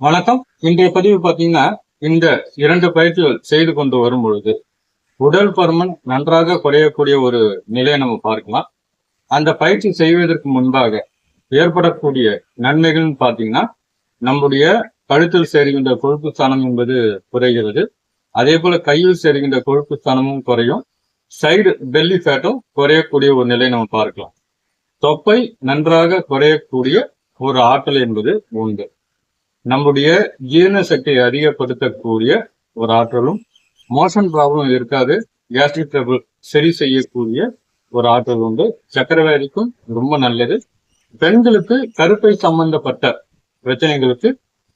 வணக்கம். இன்றைய பதிவு பார்த்தீங்கன்னா, இந்த 2 பயிற்சிகள் செய்து கொண்டு வரும் பொழுது, உடல் பருமன் நன்றாக குறையக்கூடிய ஒரு நிலையை நம்ம பார்க்கலாம். அந்த பயிற்சி செய்வதற்கு முன்பாக ஏற்படக்கூடிய நன்மைகள்னு பார்த்தீங்கன்னா, நம்முடைய கழுத்தில் சேருகின்ற கொழுப்பு ஸ்தானம் என்பது குறைகிறது. அதே போல கையில் சேருகின்ற கொழுப்பு ஸ்தானமும் குறையும். சைடு பெல்லி ஃபேட்டும் குறையக்கூடிய ஒரு நிலையை நம்ம பார்க்கலாம். தொப்பை நன்றாக குறையக்கூடிய ஒரு ஆற்றல் என்பது உண்டு. நம்முடைய ஜீரண சக்தியை அதிகப்படுத்தக்கூடிய ஒரு ஆற்றலும், மோஷன் ப்ராப்ளம் இருக்காது, கேஸ்ட்ரிக் ட்ரபிள் சரி செய்யக்கூடிய ஒரு ஆற்றல் உண்டு. சக்கரவியாதிக்கும் ரொம்ப நல்லது. பெண்களுக்கு கருப்பை சம்பந்தப்பட்ட பிரச்சனைகளுக்கு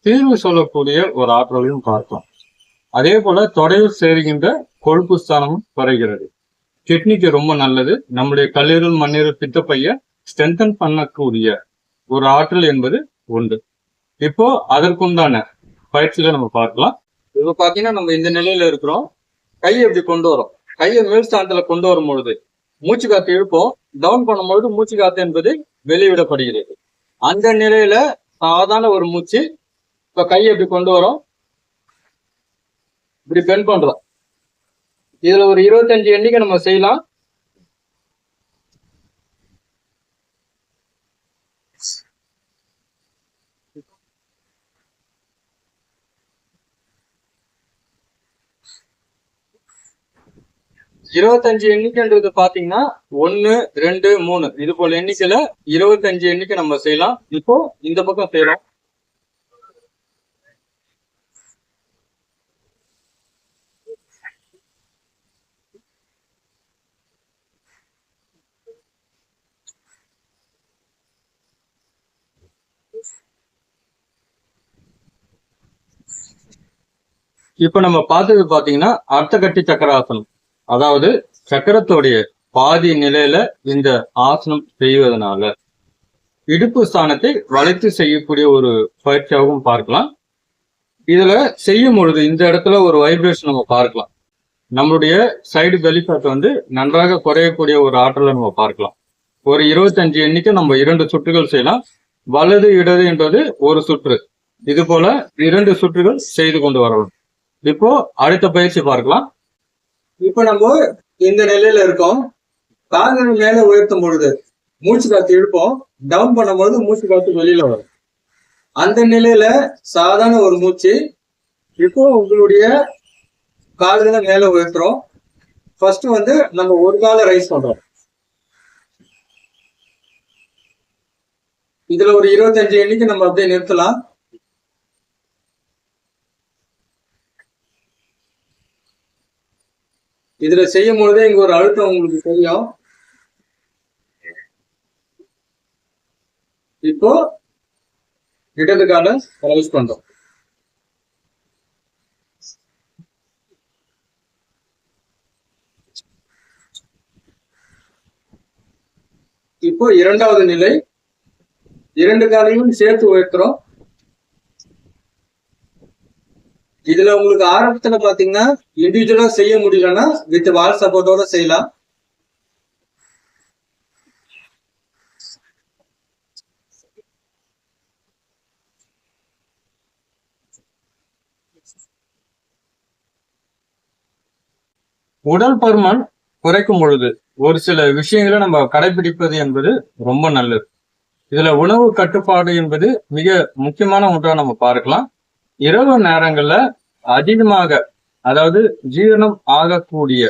தீர்வு சொல்லக்கூடிய ஒரு ஆற்றலையும் பார்க்கலாம். அதே போல தொடையில் சேருகின்ற கொழுப்பு ஸ்தானமும் குறைகிறது. கிட்னிக்கு ரொம்ப நல்லது. நம்முடைய கல்லீரல் மண்ணீரல் பித்தப்பைய ஸ்ட்ரென்தன் பண்ணக்கூடிய ஒரு ஆற்றல் என்பது உண்டு. இப்போ அதற்குண்டான பயிற்சியில நம்ம பார்க்கலாம். இப்போ பாத்தீங்கன்னா நம்ம இந்த நிலையில இருக்கிறோம். கையை இப்படி கொண்டு வரோம். கையை மேல் ஸ்தானத்துல கொண்டு வரும் பொழுது மூச்சு காத்து இழுப்போம். டவுன் பண்ணும்பொழுது மூச்சு காத்து என்பது வெளிவிடப்படுகிறது. அந்த நிலையில சாதாரண ஒரு மூச்சு. இப்ப கையை இப்படி கொண்டு வரோம், இப்படி பெண்ட் பண்றோம். இதுல ஒரு 25 எண்ணிக்கை நம்ம செய்யலாம். இருபத்தஞ்சு எண்ணிக்கைன்றது பாத்தீங்கன்னா 1, 2, 3 இது போல எண்ணிக்கையில 25 எண்ணிக்கை நம்ம செய்யலாம். இப்போ இந்த பக்கம் செய்யலாம். இப்ப நம்ம பார்த்தது பாத்தீங்கன்னா அர்த்தகட்டி சக்கராசனம். அதாவது சக்கரத்துடைய பாதி நிலையில இந்த ஆசனம் செய்வதனால இடுப்பு ஸ்தானத்தை வளைத்து செய்யக்கூடிய ஒரு பயிற்சியாகவும் பார்க்கலாம். இதுல செய்யும் பொழுது இந்த இடத்துல ஒரு வைப்ரேஷன் நம்ம பார்க்கலாம். நம்மளுடைய சைடு பெலிஃபேட் வந்து நன்றாக குறையக்கூடிய ஒரு ஆற்றலை நம்ம பார்க்கலாம். ஒரு 25 எண்ணிக்கை நம்ம 2 சுற்றுகள் செய்யலாம். வலது இடது என்பது ஒரு சுற்று. இது போல 2 சுற்றுகள் செய்து கொண்டு வரலாம். இப்போ அடுத்த பயிற்சி பார்க்கலாம். இப்ப நம்ம இந்த நிலையில இருக்கோம். கால்கள் மேல உயர்த்தும் பொழுது மூச்சு காத்து இழுப்போம். டவுன் பண்ணும்போது மூச்சு காத்து வெளியில வரும். அந்த நிலையில சாதாரண ஒரு மூச்சு. இப்போ உங்களுடைய கால்களை மேல உயர்த்துறோம். ஃபர்ஸ்ட் வந்து நம்ம ஒரு காலை ரைஸ் பண்றோம். இதுல ஒரு 25 எண்ணிக்கை நம்ம அப்படியே நிறுத்தலாம். இதுல செய்யும் பொழுதே இங்க ஒரு அழுத்தம் உங்களுக்கு தெரியும். இப்போ இடது காலை ரைஸ் பண்றோம். இப்போ இரண்டாவது நிலை. 2 காலையும் சேர்த்து உயர்த்துறோம். இதுல உங்களுக்கு ஆரம்பத்துல பாத்தீங்கன்னா இண்டிவிஜுவலா செய்ய முடியலன்னா வித் வால் சப்போர்ட்டோட செய்யலாம். உடல் பருமன் குறைக்கும் பொழுது ஒரு சில விஷயங்களை நம்ம கடைபிடிப்பது என்பது ரொம்ப நல்லது. இதுல உணவு கட்டுப்பாடு என்பது மிக முக்கியமான ஒன்றா நம்ம பார்க்கலாம். இரவு நேரங்கள்ல அதிகமாக, அதாவது ஜீரணம் ஆகக்கூடிய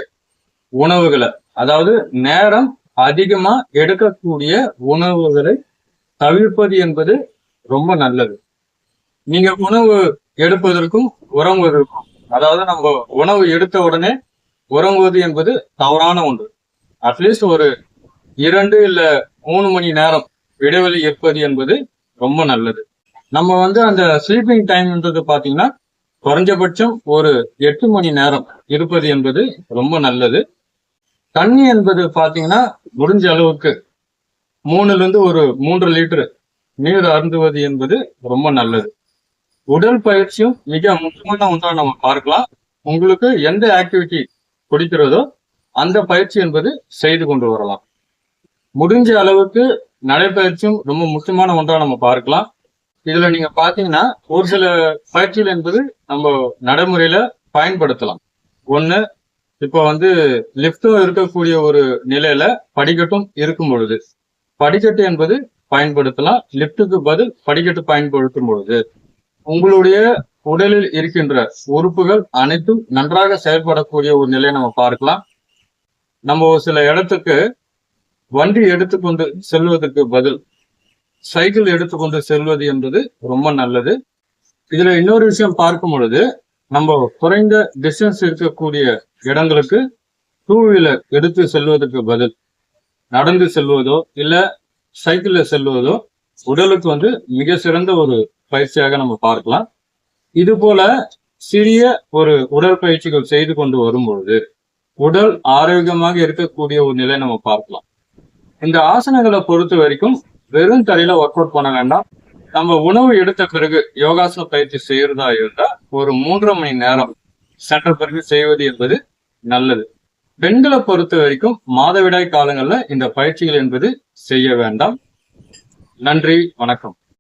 உணவுகளை, அதாவது நேரம் அதிகமா எடுக்கக்கூடிய உணவுகளை தவிர்ப்பது என்பது ரொம்ப நல்லது. நீங்க உணவு எடுப்பதற்கும் உறங்குவதற்கும், அதாவது நம்ம உணவு எடுத்த உடனே உறங்குவது என்பது தவறான ஒன்று. அட்லீஸ்ட் ஒரு 2 இல்ல 3 மணி நேரம் இடைவெளி இருப்பது என்பது ரொம்ப நல்லது. நம்ம வந்து அந்த ஸ்லீப்பிங் டைம்ன்றது பாத்தீங்கன்னா குறைஞ்சபட்சம் ஒரு 8 மணி நேரம் இருப்பது என்பது ரொம்ப நல்லது. தண்ணி என்பது பாத்தீங்கன்னா முடிஞ்ச அளவுக்கு 3ல இருந்து ஒரு 3 லிட்டர் நீர் அருந்துவது என்பது ரொம்ப நல்லது. உடல் பயிற்சியும் மிக முக்கியமான ஒன்றா நம்ம பார்க்கலாம். உங்களுக்கு எந்த ஆக்டிவிட்டி பிடிக்கிறதோ அந்த பயிற்சி என்பது செய்து கொண்டு வரலாம். முடிஞ்ச அளவுக்கு நடைப்பயிற்சியும் ரொம்ப முக்கியமான ஒன்றா நம்ம பார்க்கலாம். இதுல நீங்க பாத்தீங்கன்னா ஒரு சில பயிற்சிகள் என்பது நம்ம நடைமுறையில பயன்படுத்தலாம். ஒண்ணு, இப்போ லிப்டும் இருக்கக்கூடிய ஒரு நிலையில படிக்கட்டும் இருக்கும் பொழுது படிக்கட்டு என்பது பயன்படுத்தலாம். லிப்டுக்கு பதில் படிக்கட்டு பயன்படுத்தும் பொழுது உங்களுடைய உடலில் இருக்கின்ற உறுப்புகள் அனைத்தும் நன்றாக செயல்படக்கூடிய ஒரு நிலையை நம்ம பார்க்கலாம். நம்ம ஒரு சில இடத்துக்கு வண்டி எடுத்துக்கொண்டு செல்வதற்கு பதில் சைக்கிள் எடுத்துக்கொண்டு செல்வது என்பது ரொம்ப நல்லது. இதுல இன்னொரு விஷயம் பார்க்கும் பொழுது, நம்ம குறைந்த டிஸ்டன்ஸ் இருக்கக்கூடிய இடங்களுக்கு டூ வீலர் எடுத்து செல்வதற்கு பதில் நடந்து செல்வதோ இல்ல சைக்கிள்ல செல்வதோ உடலுக்கு மிக சிறந்த ஒரு பயிற்சியாக நம்ம பார்க்கலாம். இது போல சிறிய ஒரு உடற்பயிற்சிகள் செய்து கொண்டு வரும் பொழுது உடல் ஆரோக்கியமாக இருக்கக்கூடிய ஒரு நிலை நம்ம பார்க்கலாம். இந்த ஆசனங்களை பொறுத்த வரைக்கும் வெறும் தரையில ஒர்க் அவுட் பண்ண வேண்டாம். நம்ம உணவு எடுத்த பிறகு யோகாசன பயிற்சி செய்யறதா இருந்தா ஒரு 3.5 மணி நேரம் சென்ற பிறகு செய்வது என்பது நல்லது. பெண்களை பொறுத்த வரைக்கும் மாதவிடாய் காலங்கள்ல இந்த பயிற்சிகள் என்பது செய்ய வேண்டாம். நன்றி, வணக்கம்.